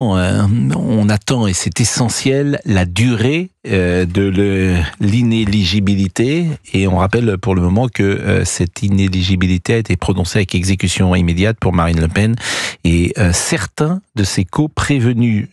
On attend, et c'est essentiel, la durée de l'inéligibilité, et on rappelle pour le moment que cette inéligibilité a été prononcée avec exécution immédiate pour Marine Le Pen, et certains de ses co-prévenus,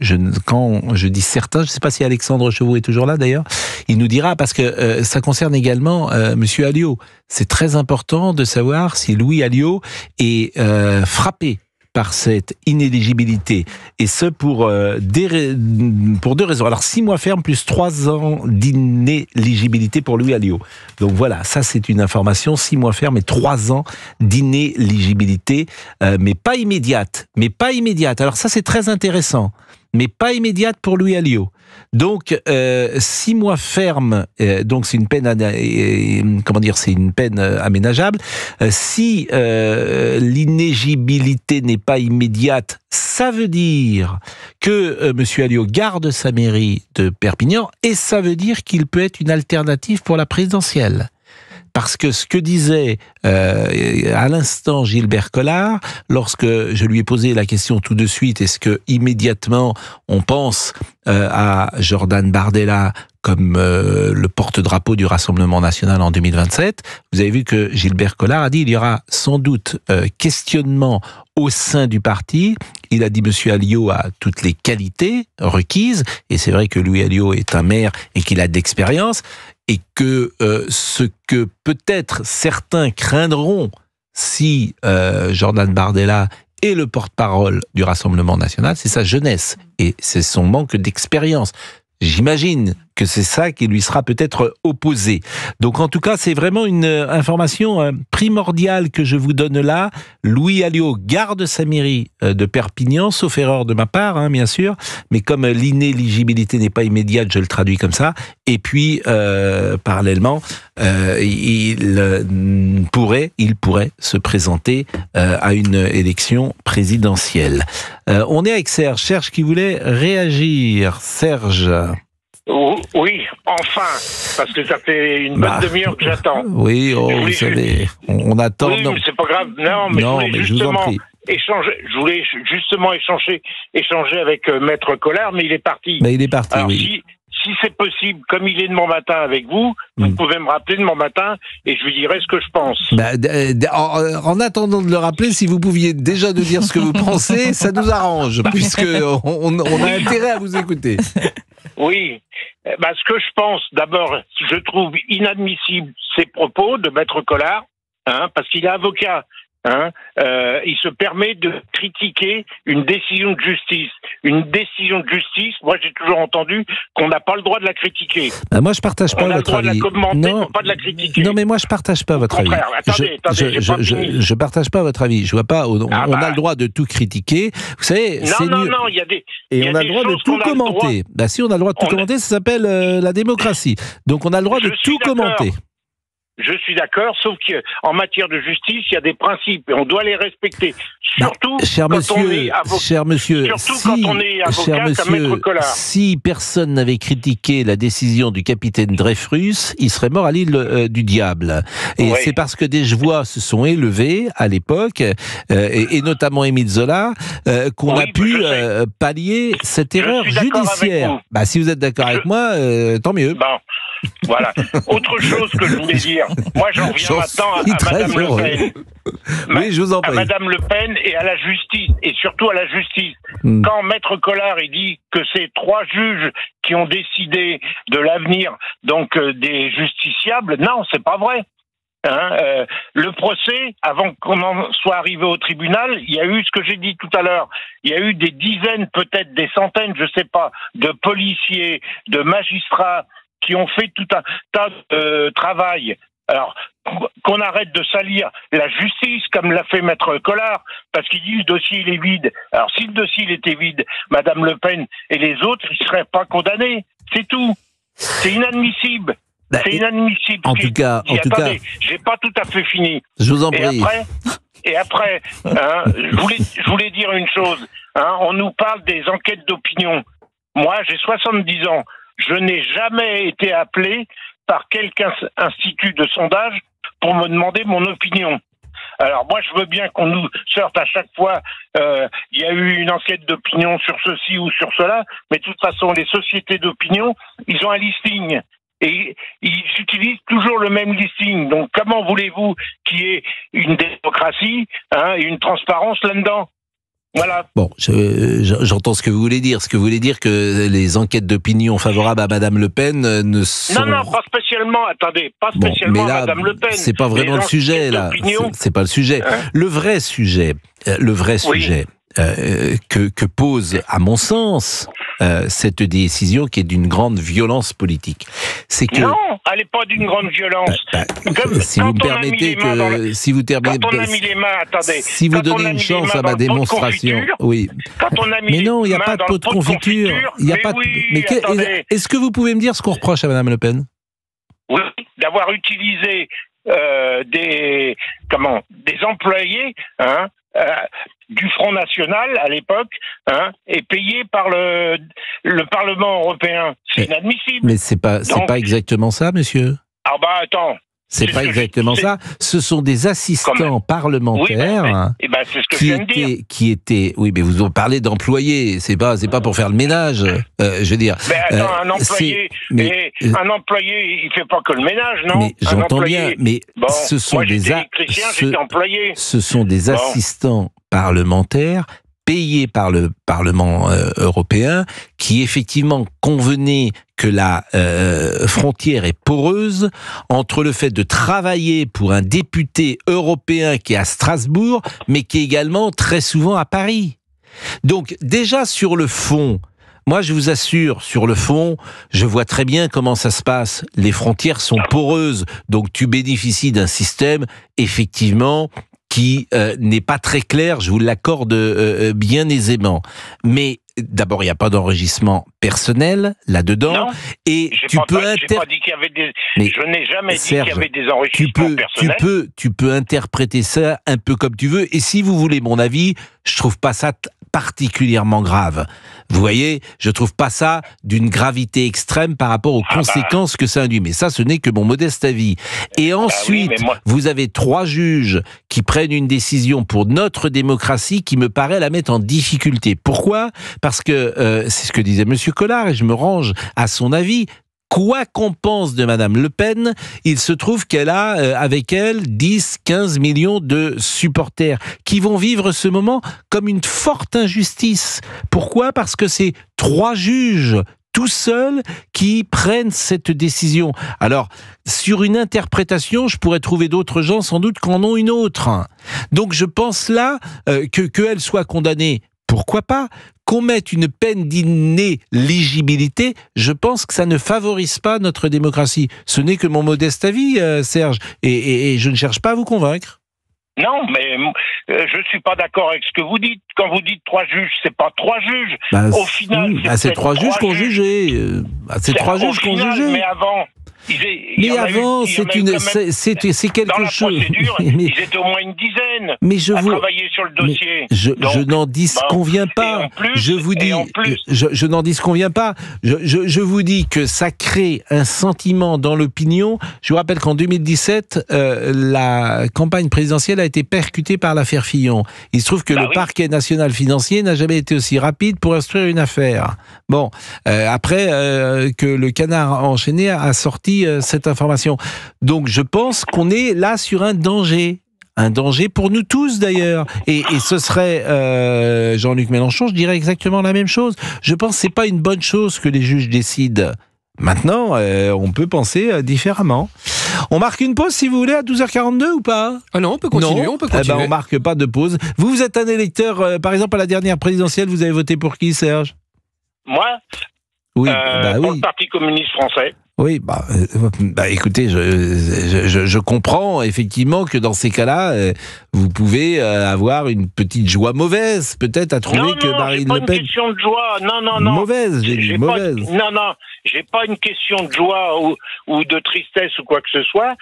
quand je dis certains, je ne sais pas si Alexandre Chevaux est toujours là d'ailleurs, il nous dira, parce que ça concerne également Monsieur Alliot. C'est très important de savoir si Louis Alliot est frappé par cette inéligibilité, et ce pour deux raisons. Alors 6 mois ferme plus 3 ans d'inéligibilité pour Louis Alliot. Donc voilà, ça c'est une information, 6 mois ferme et 3 ans d'inéligibilité, mais pas immédiate. Alors ça c'est très intéressant, mais pas immédiate pour Louis Alliot. Donc 6 mois ferme, donc c'est une peine, c'est une peine aménageable. Si l'inéligibilité n'est pas immédiate, ça veut dire que Monsieur Alliot garde sa mairie de Perpignan, et ça veut dire qu'il peut être une alternative pour la présidentielle. Parce que ce que disait à l'instant Gilbert Collard, lorsque je lui ai posé la question tout de suite, est-ce que immédiatement on pense à Jordan Bardella comme le porte-drapeau du Rassemblement national en 2027, vous avez vu que Gilbert Collard a dit il y aura sans doute questionnement au sein du parti. Il a dit Monsieur Alliot a toutes les qualités requises, et c'est vrai que Louis Alliot est un maire et qu'il a de l'expérience, et que ce que peut-être certains craindront si Jordan Bardella est le porte-parole du Rassemblement national, c'est sa jeunesse et c'est son manque d'expérience. J'imagine que c'est ça qui lui sera peut-être opposé. Donc en tout cas, c'est vraiment une information primordiale que je vous donne là. Louis Alliot garde sa mairie de Perpignan, sauf erreur de ma part, bien sûr, mais comme l'inéligibilité n'est pas immédiate, je le traduis comme ça. Et puis, parallèlement, il pourrait se présenter à une élection présidentielle. On est avec Serge qui voulait réagir. Serge. Oui, enfin, parce que ça fait une bonne demi-heure que j'attends. Oui, vous savez, on attend. Oui, mais c'est pas grave. Non, mais je vous en prie. Je voulais justement échanger avec Maître Collard, mais il est parti. Alors, oui. Si c'est possible, comme il est demain matin avec vous, vous pouvez me rappeler demain matin et je lui dirai ce que je pense. En attendant de le rappeler, si vous pouviez déjà nous dire ce que vous pensez, ça nous arrange, puisqu'on a intérêt à vous écouter. Oui. Ce que je pense, d'abord, je trouve inadmissible ces propos de Maître Collard, parce qu'il est avocat. Il se permet de critiquer une décision de justice. Une décision de justice, moi j'ai toujours entendu qu'on n'a pas le droit de la critiquer. Moi je partage pas votre avis. On a le droit de la commenter, mais pas de la critiquer. Non, mais moi je partage pas votre avis. Je partage pas votre avis. Je vois pas. On a le droit de tout critiquer. Vous savez, non, il y a des. Et on a le droit de tout commenter. Si on a le droit de tout commenter, ça s'appelle la démocratie. Donc on a le droit de tout commenter. Je suis d'accord, sauf qu'en matière de justice, il y a des principes et on doit les respecter. Surtout quand on est avocat comme Maître Collard. Si personne n'avait critiqué la décision du capitaine Dreyfus, il serait mort à l'île du diable. Et c'est parce que des voix se sont élevées à l'époque, et notamment Émile Zola, qu'on a pu pallier cette erreur judiciaire. Si vous êtes d'accord avec moi, tant mieux. Voilà. Autre chose que je voulais dire, moi j'en reviens maintenant à Madame Le Pen. Oui, je vous en prie. À Madame Le Pen et à la justice, et surtout à la justice. Quand Maître Collard il dit que c'est 3 juges qui ont décidé de l'avenir donc des justiciables, non, c'est pas vrai. Le procès, avant qu'on en soit arrivé au tribunal, il y a eu ce que j'ai dit tout à l'heure. Il y a eu des dizaines, peut-être des centaines, je sais pas, de policiers, de magistrats qui ont fait tout un tas de travail. Alors, qu'on arrête de salir la justice, comme l'a fait Maître Collard, parce qu'il dit le dossier il est vide. Alors, si le dossier il était vide, Madame Le Pen et les autres, ils ne seraient pas condamnés. C'est tout. C'est inadmissible. C'est inadmissible. En tout cas, j'ai pas tout à fait fini. Je vous en prie. Et après, je voulais dire une chose. On nous parle des enquêtes d'opinion. Moi, j'ai 70 ans. Je n'ai jamais été appelé par quelque institut de sondage pour me demander mon opinion. Alors moi, je veux bien qu'on nous sorte à chaque fois, il y a eu une enquête d'opinion sur ceci ou sur cela, mais de toute façon, les sociétés d'opinion, ils ont un listing. Et ils utilisent toujours le même listing. Donc comment voulez-vous qu'il y ait une démocratie et une transparence là-dedans ? Voilà. Bon, j'entends ce que vous voulez dire. Ce que vous voulez dire que les enquêtes d'opinion favorables à Madame Le Pen ne sont... Non, pas spécialement. Attendez, pas spécialement mais là, Madame Le Pen. C'est pas vraiment le sujet, là. C'est pas le sujet. Le vrai sujet, que pose, à mon sens, cette décision qui est d'une grande violence politique, c'est que... Non, elle n'est pas d'une grande violence. Si vous me permettez que... Si vous terminez... Quand on a mis les mains, attendez... Si vous donnez une chance à ma démonstration... Oui. Quand on a mis mais non, il n'y a pas de pot de confiture. Il y a pas de... Mais est-ce que vous pouvez me dire ce qu'on reproche à Madame Le Pen ? Oui, d'avoir utilisé des employés du Front National à l'époque et payés par le Parlement européen. C'est inadmissible. Mais c'est pas exactement ça, monsieur. Ah bah attends. C'est pas exactement ça. Ce sont des assistants parlementaires c'est ce que je viens de dire. Qui étaient. Oui, mais vous parlez d'employés. C'est pas pour faire le ménage. Je veux dire. Mais attends, un employé, il fait pas que le ménage, non ? Mais j'entends bien. Mais ce sont ce sont des assistants parlementaires payés par le Parlement européen, qui effectivement convenaient que la frontière est poreuse entre le fait de travailler pour un député européen qui est à Strasbourg, mais qui est également très souvent à Paris. Donc déjà sur le fond, moi je vous assure, sur le fond, je vois très bien comment ça se passe. Les frontières sont poreuses, donc tu bénéficies d'un système, effectivement, qui n'est pas très clair, je vous l'accorde bien aisément. Mais d'abord, il n'y a pas d'enregistrement personnel là-dedans. Non, et je n'ai jamais dit qu'il y avait des enregistrements personnels. Tu peux interpréter ça un peu comme tu veux. Et si vous voulez mon avis, je trouve pas ça particulièrement grave. Vous voyez, je trouve pas ça d'une gravité extrême par rapport aux conséquences que ça induit. Mais ça, ce n'est que mon modeste avis. Et ensuite, vous avez 3 juges qui prennent une décision pour notre démocratie qui me paraît la mettre en difficulté. Pourquoi ? Parce que c'est ce que disait Monsieur Collard, et je me range à son avis. Quoi qu'on pense de Madame Le Pen, il se trouve qu'elle a avec elle 10-15 millions de supporters qui vont vivre ce moment comme une forte injustice. Pourquoi ? Parce que c'est 3 juges tout seuls qui prennent cette décision. Alors, sur une interprétation, je pourrais trouver d'autres gens sans doute qui en ont une autre. Donc je pense là qu'elle soit condamnée. Pourquoi pas ? Qu'on mette une peine d'inéligibilité, je pense que ça ne favorise pas notre démocratie. Ce n'est que mon modeste avis, Serge, et je ne cherche pas à vous convaincre. Non, mais je suis pas d'accord avec ce que vous dites. Quand vous dites 3 juges, c'est pas 3 juges. Au final, c'est 3 juges qui ont jugé. C'est 3 juges qui ont jugé. Mais avant... c'est quelque chose. Ils étaient au moins une dizaine à travailler sur le dossier. Je n'en disconviens pas. Je n'en disconviens pas. Je vous dis que ça crée un sentiment dans l'opinion. Je vous rappelle qu'en 2017, la campagne présidentielle a été percutée par l'affaire Fillon. Il se trouve que le parquet national financier n'a jamais été aussi rapide pour instruire une affaire. Bon, après que le Canard enchaîné a sorti cette information. Donc je pense qu'on est là sur un danger pour nous tous d'ailleurs. Et ce serait Jean-Luc Mélenchon, je dirais exactement la même chose. Je pense que c'est pas une bonne chose que les juges décident. Maintenant, on peut penser différemment. On marque une pause si vous voulez à 12h42 ou pas ? Ah non, on peut continuer. On marque pas de pause. Vous êtes un électeur, par exemple à la dernière présidentielle, vous avez voté pour qui, Serge ? Moi ? Oui, pour le Parti communiste français. Oui, écoutez, je comprends effectivement que dans ces cas-là, vous pouvez avoir une petite joie mauvaise, peut-être à trouver que Marine Le Pen... Non, c'est pas une question de joie, non. Mauvaise, j'ai dit, mauvaise. Non, j'ai pas une question de joie ou de tristesse ou quoi que ce soit,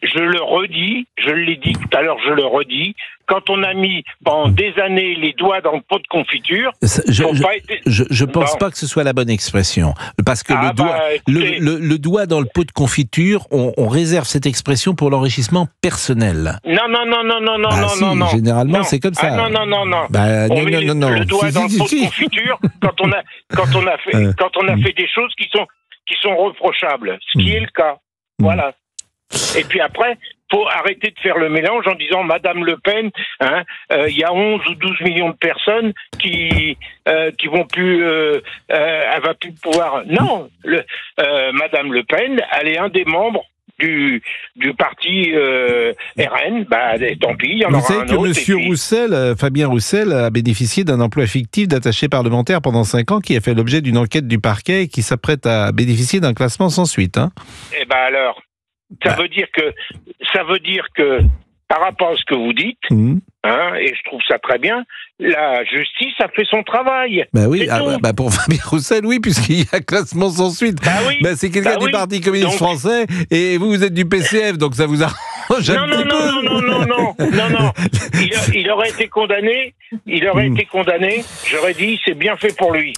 je le redis, je l'ai dit tout à l'heure, je le redis, quand on a mis pendant des années les doigts dans le pot de confiture, je pense pas que ce soit la bonne expression. Parce que le doigt dans le pot de confiture, on réserve cette expression pour l'enrichissement personnel. Non. Généralement, c'est comme ça. Non. On met le doigt dans le pot de confiture quand on a fait des choses qui sont reprochables, ce qui est le cas. Voilà. Et puis après, faut arrêter de faire le mélange en disant Madame Le Pen, il y a 11 ou 12 millions de personnes qui vont plus, elle va plus pouvoir. Non, Madame Le Pen, elle est un des membres du parti RN, tant pis, il y en aura un autre. Vous savez que Monsieur Roussel, Fabien Roussel, a bénéficié d'un emploi fictif d'attaché parlementaire pendant 5 ans, qui a fait l'objet d'une enquête du parquet et qui s'apprête à bénéficier d'un classement sans suite. Eh ben alors, ça veut dire que, par rapport à ce que vous dites, et je trouve ça très bien, la justice a fait son travail. Oui, pour Fabien Roussel, oui, puisqu'il y a classement sans suite. C'est quelqu'un du Parti communiste français, et vous êtes du PCF, donc ça vous arrange un petit peu. Non. Il aurait été condamné, j'aurais dit, c'est bien fait pour lui.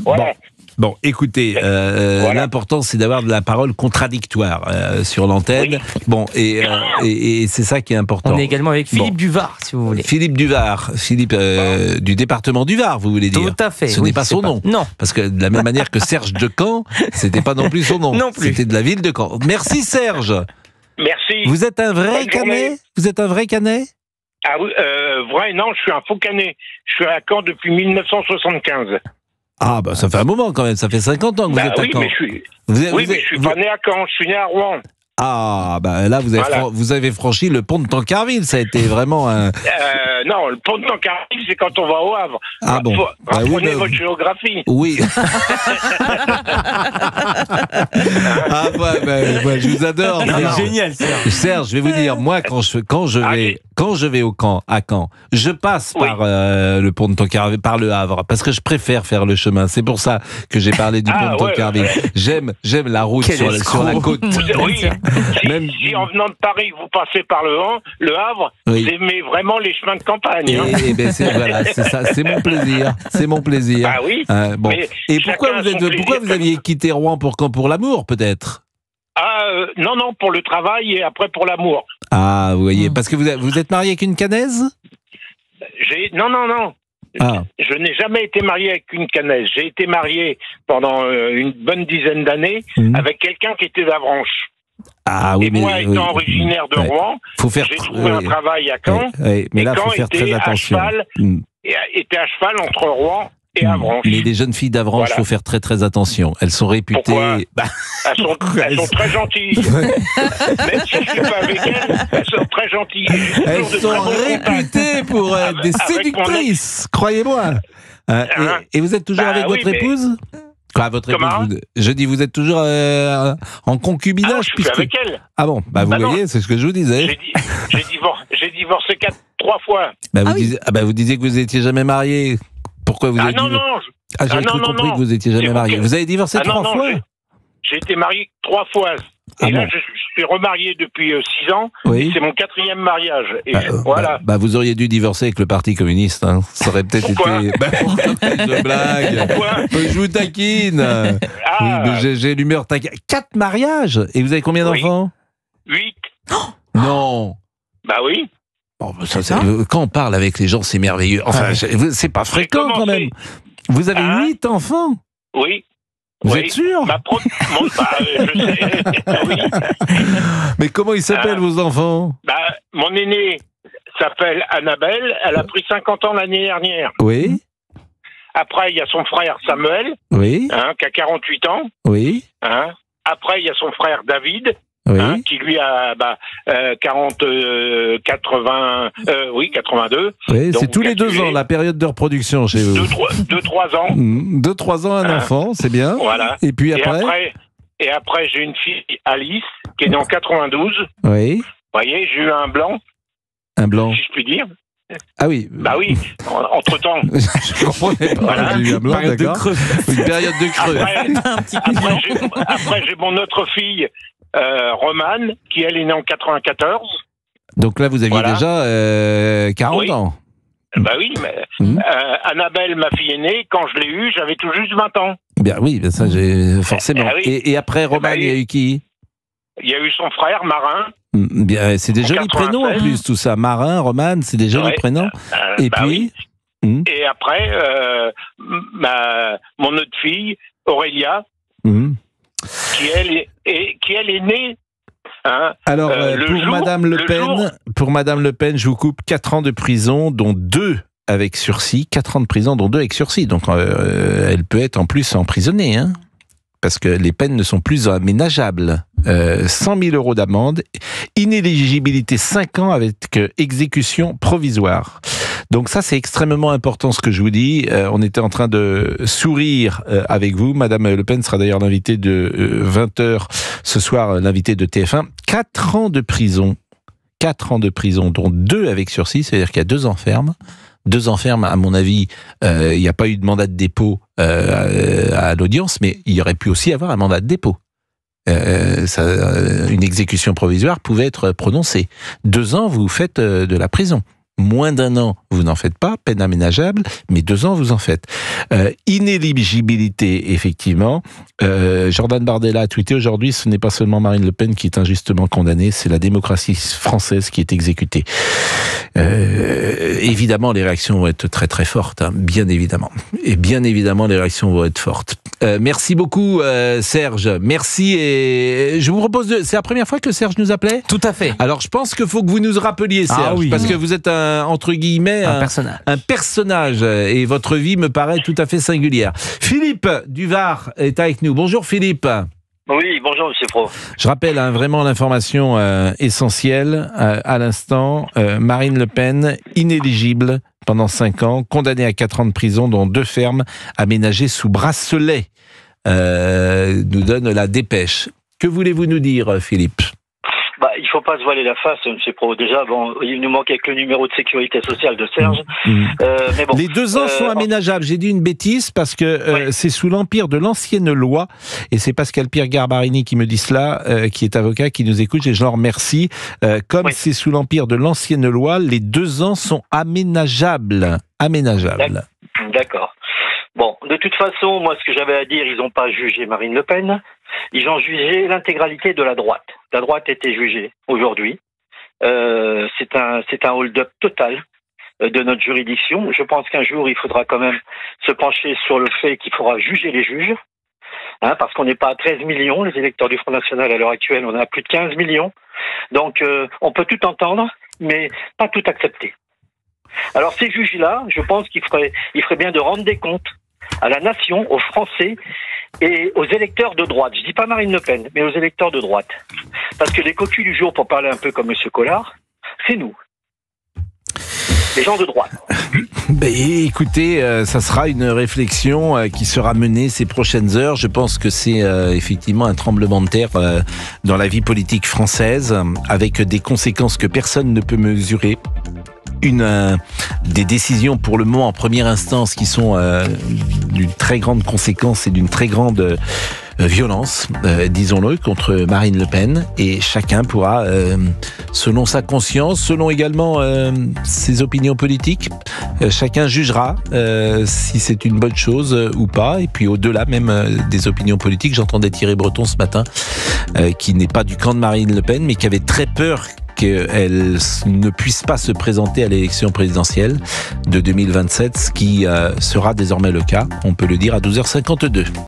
Voilà. Bon, écoutez, l'important c'est d'avoir de la parole contradictoire sur l'antenne. Oui. Bon, et c'est ça qui est important. On est également avec Philippe Duvart, si vous voulez. Philippe du département du Var, vous voulez dire. Tout à fait. Ce n'est pas son nom. Non. Parce que de la même manière que Serge de Caen, c'était pas non plus son nom. Non plus. C'était de la ville de Caen. Merci Serge. Merci. Vous êtes un vrai Canet ? Vous êtes un vrai Canet ? Ah oui, vrai, non, je suis un faux Canet. Je suis à Caen depuis 1975. Ah, ça fait un moment quand même, ça fait 50 ans que vous êtes à Caen. Mais je suis pas né à Caen, je suis né à Rouen. Ah, là, vous avez franchi le pont de Tancarville, ça a été vraiment un... Non, le pont de Tancarville, c'est quand on va au Havre. Ah bon. Apprenez votre géographie. Oui. Je vous adore. C'est génial, Serge. Serge, je vais vous dire, moi, quand je vais à Caen, je passe par le pont de Tancarville, par le Havre, parce que je préfère faire le chemin. C'est pour ça que j'ai parlé du pont de Tancarville. J'aime la route sur la côte. Oui. Si en venant de Paris, vous passez par le Havre, vous aimez vraiment les chemins de campagne. C'est ça, c'est mon plaisir. C'est mon plaisir. Ah oui. Et pourquoi vous aviez quitté Rouen pour l'amour, peut-être? Non, pour le travail et après pour l'amour. Ah, vous voyez, parce que vous êtes marié avec une Canaise? Non. Je n'ai jamais été marié avec une Canaise. J'ai été marié pendant une bonne dizaine d'années avec quelqu'un qui était d'Avranches. Ah oui, moi, étant originaire de Rouen, j'ai trouvé un travail à Caen. Mais là, il faut faire très attention. Était à cheval entre Rouen et Avranches. Mais les jeunes filles d'Avranches, il faut faire très très attention. Elles sont réputées... Pourquoi elles sont très gentilles. Même si je ne suis pas avec elles sont très gentilles. Elles sont réputées pour des séductrices, croyez-moi. Et vous êtes toujours avec votre épouse? Votre épouse, je dis, vous êtes toujours en concubinage? Je suis avec elle. Ah bon, vous voyez, c'est ce que je vous disais. J'ai divorcé 3 fois. Vous disiez que vous n'étiez jamais marié. Pourquoi vous avez non. J'ai compris que vous n'étiez jamais marié. Vous avez divorcé 3 fois? J'ai été marié 3 fois. Et là, je suis remarié depuis 6 ans. Oui. C'est mon 4e mariage. Et voilà. Vous auriez dû divorcer avec le Parti communiste. Ça aurait peut-être été... Je blague. Je vous taquine. J'ai l'humeur taquine. 4 mariages. Et vous avez combien d'enfants? 8. Non. Oui. Quand on parle avec les gens, c'est merveilleux. Enfin, c'est pas fréquent quand même. Vous avez 8 enfants? Oui. Vous êtes sûr? Je sais. Oui. Mais comment ils s'appellent vos enfants? Mon aînée s'appelle Annabelle. Elle a pris 50 ans l'année dernière. Oui. Après, il y a son frère Samuel. Oui. Qui a 48 ans. Oui. Après, il y a son frère David. Oui. Qui lui a 82. Oui, c'est tous les 2 ans la période de reproduction chez vous. 2-3 ans. 2-3 ans un enfant, c'est bien. Voilà. Et puis après. Et après, j'ai une fille, Alice, qui est née en 92. Oui. Vous voyez, j'ai eu un blanc. Un blanc. Si je puis dire. Ah oui. Oui, entre-temps. Je comprenais pas. J'ai eu un blanc, d'accord. Une période de creux. Après, j'ai mon autre fille Romane, qui elle est née en 94. Donc là, vous aviez déjà 40 ans. Bah oui, mais Annabelle, ma fille aînée, quand je l'ai eue, j'avais tout juste 20 ans. Bien oui, ça j'ai forcément. Oui. Et après Romane, il y a eu qui? Il y a eu son frère, Marin. Bien, c'est des jolis prénoms en plus, tout ça. Marin, Romane, c'est des jolis prénoms. Et puis Et après, mon autre fille, Aurélia, qui elle est née. Alors, pour Madame Le Pen, je vous coupe 4 ans de prison, dont 2 avec sursis. 4 ans de prison, dont 2 avec sursis. Donc, elle peut être en plus emprisonnée, parce que les peines ne sont plus aménageables. 100 000 € d'amende, inéligibilité 5 ans avec exécution provisoire. Donc ça, c'est extrêmement important ce que je vous dis. On était en train de sourire avec vous. Madame Le Pen sera d'ailleurs l'invitée de 20h ce soir, l'invitée de TF1. 4 ans de prison. 4 ans de prison, dont 2 avec sursis, c'est-à-dire qu'il y a 2 ans ferme. 2 ans ferme, à mon avis, il n'y a pas eu de mandat de dépôt à l'audience, mais il y aurait pu aussi avoir un mandat de dépôt. Une exécution provisoire pouvait être prononcée. 2 ans, vous faites de la prison. Moins d'1 an, vous n'en faites pas, peine aménageable, mais 2 ans, vous en faites. Inéligibilité, effectivement. Jordan Bardella a tweeté aujourd'hui, ce n'est pas seulement Marine Le Pen qui est injustement condamnée, c'est la démocratie française qui est exécutée. Évidemment, les réactions vont être très très fortes, bien évidemment. Et bien évidemment, les réactions vont être fortes. Merci beaucoup, Serge. Merci. Et je vous propose c'est la première fois que Serge nous appelait ? Tout à fait. Alors, je pense qu'il faut que vous nous rappeliez, Serge, parce que vous êtes entre guillemets un personnage, et votre vie me paraît tout à fait singulière. Philippe du Var est avec nous. Bonjour Philippe. Oui, bonjour Monsieur Pro. Je rappelle vraiment l'information essentielle à l'instant. Marine Le Pen, inéligible pendant 5 ans, condamnée à 4 ans de prison, dont 2 fermes aménagées sous bracelet, nous donne la dépêche. Que voulez-vous nous dire, Philippe ? Il ne faut pas se voiler la face, M. Pro. Déjà, il nous manque avec le numéro de sécurité sociale de Serge. Mais bon, les 2 ans sont aménageables. J'ai dit une bêtise parce que c'est sous l'empire de l'ancienne loi. Et c'est Pascal Pierre Garbarini qui me dit cela, qui est avocat, qui nous écoute, et je l'en remercie. C'est sous l'empire de l'ancienne loi, les 2 ans sont aménageables. D'accord. Bon, de toute façon, moi, ce que j'avais à dire, ils n'ont pas jugé Marine Le Pen. Ils ont jugé l'intégralité de la droite. La droite a été jugée aujourd'hui. C'est un hold-up total de notre juridiction. Je pense qu'un jour, il faudra quand même se pencher sur le fait qu'il faudra juger les juges, parce qu'on n'est pas à 13 millions, les électeurs du Front National à l'heure actuelle, on est à plus de 15 millions. Donc, on peut tout entendre, mais pas tout accepter. Alors, ces juges-là, je pense qu'il ferait bien de rendre des comptes à la nation, aux Français et aux électeurs de droite. Je dis pas Marine Le Pen, mais aux électeurs de droite. Parce que les cocus du jour, pour parler un peu comme M. Collard, c'est nous. Les gens de droite. Écoutez, ça sera une réflexion qui sera menée ces prochaines heures. Je pense que c'est effectivement un tremblement de terre dans la vie politique française, avec des conséquences que personne ne peut mesurer. Des décisions pour le moment en première instance qui sont d'une très grande conséquence et d'une très grande violence, disons-le, contre Marine Le Pen, et chacun pourra, selon sa conscience, selon également ses opinions politiques, chacun jugera si c'est une bonne chose ou pas. Et puis au-delà même des opinions politiques, j'entendais Thierry Breton ce matin, qui n'est pas du camp de Marine Le Pen, mais qui avait très peur qu'elle ne puisse pas se présenter à l'élection présidentielle de 2027, ce qui sera désormais le cas, on peut le dire, à 12h52.